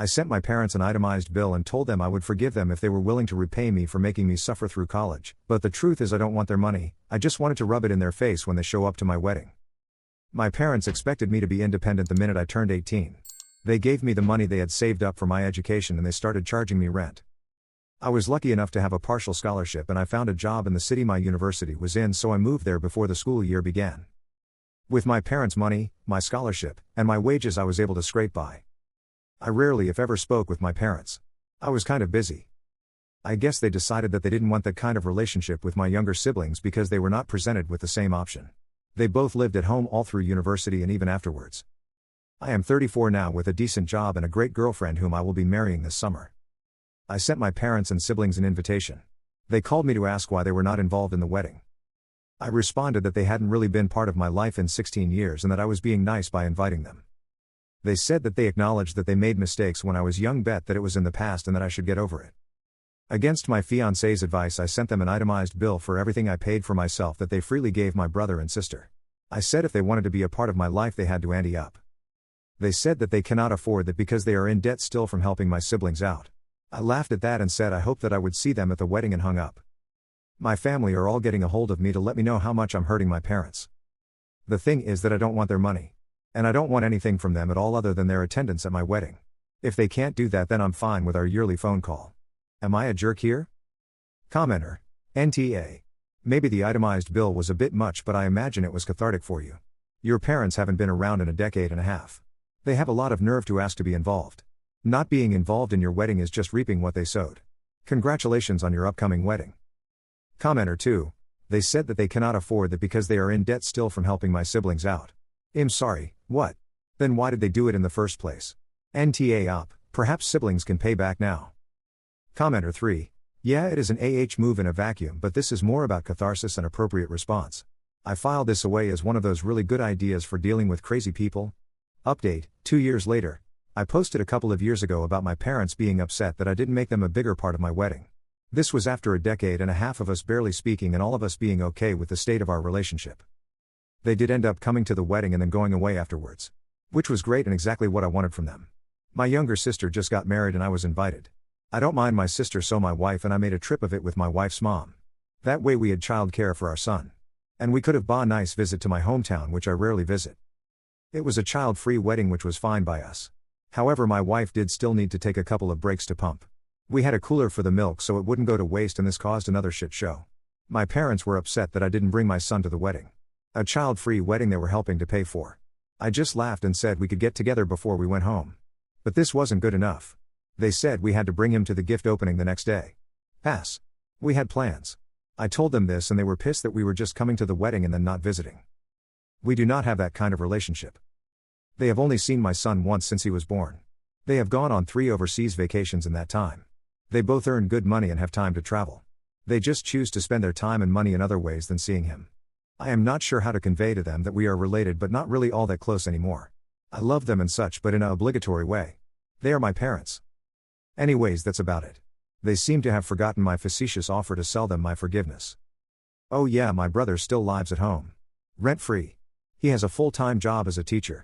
I sent my parents an itemized bill and told them I would forgive them if they were willing to repay me for making me suffer through college, but the truth is I don't want their money, I just wanted to rub it in their face when they show up to my wedding. My parents expected me to be independent the minute I turned 18. They gave me the money they had saved up for my education and they started charging me rent. I was lucky enough to have a partial scholarship and I found a job in the city my university was in, so I moved there before the school year began. With my parents' money, my scholarship, and my wages I was able to scrape by. I rarely if ever spoke with my parents. I was kind of busy. I guess they decided that they didn't want that kind of relationship with my younger siblings because they were not presented with the same option. They both lived at home all through university and even afterwards. I am 34 now with a decent job and a great girlfriend whom I will be marrying this summer. I sent my parents and siblings an invitation. They called me to ask why they were not involved in the wedding. I responded that they hadn't really been part of my life in 16 years and that I was being nice by inviting them. They said that they acknowledged that they made mistakes when I was young, bet that it was in the past and that I should get over it. Against my fiancé's advice, I sent them an itemized bill for everything I paid for myself that they freely gave my brother and sister. I said if they wanted to be a part of my life they had to ante up. They said that they cannot afford that because they are in debt still from helping my siblings out. I laughed at that and said I hoped that I would see them at the wedding and hung up. My family are all getting a hold of me to let me know how much I'm hurting my parents. The thing is that I don't want their money. And I don't want anything from them at all other than their attendance at my wedding. If they can't do that then I'm fine with our yearly phone call. Am I a jerk here? Commenter. NTA. Maybe the itemized bill was a bit much, but I imagine it was cathartic for you. Your parents haven't been around in a decade and a half. They have a lot of nerve to ask to be involved. Not being involved in your wedding is just reaping what they sowed. Congratulations on your upcoming wedding. Commenter 2. They said that they cannot afford that because they are in debt still from helping my siblings out. I'm sorry, what? Then why did they do it in the first place? NTA up, perhaps siblings can pay back now. Commenter 3. Yeah, it is an move in a vacuum, but this is more about catharsis and appropriate response. I filed this away as one of those really good ideas for dealing with crazy people. Update, 2 years later. I posted a couple of years ago about my parents being upset that I didn't make them a bigger part of my wedding. This was after a decade and a half of us barely speaking and all of us being okay with the state of our relationship. They did end up coming to the wedding and then going away afterwards. Which was great and exactly what I wanted from them. My younger sister just got married and I was invited. I don't mind my sister, so my wife and I made a trip of it with my wife's mom. That way we had child care for our son. And we could have bought a nice visit to my hometown, which I rarely visit. It was a child-free wedding, which was fine by us. However, my wife did still need to take a couple of breaks to pump. We had a cooler for the milk so it wouldn't go to waste, and this caused another shit show. My parents were upset that I didn't bring my son to the wedding. A child-free wedding they were helping to pay for. I just laughed and said we could get together before we went home. But this wasn't good enough. They said we had to bring him to the gift opening the next day. Pass. We had plans. I told them this and they were pissed that we were just coming to the wedding and then not visiting. We do not have that kind of relationship. They have only seen my son once since he was born. They have gone on 3 overseas vacations in that time. They both earn good money and have time to travel. They just choose to spend their time and money in other ways than seeing him. I am not sure how to convey to them that we are related but not really all that close anymore. I love them and such, but in an obligatory way. They are my parents. Anyways, that's about it. They seem to have forgotten my facetious offer to sell them my forgiveness. Oh yeah, my brother still lives at home. Rent-free. He has a full-time job as a teacher.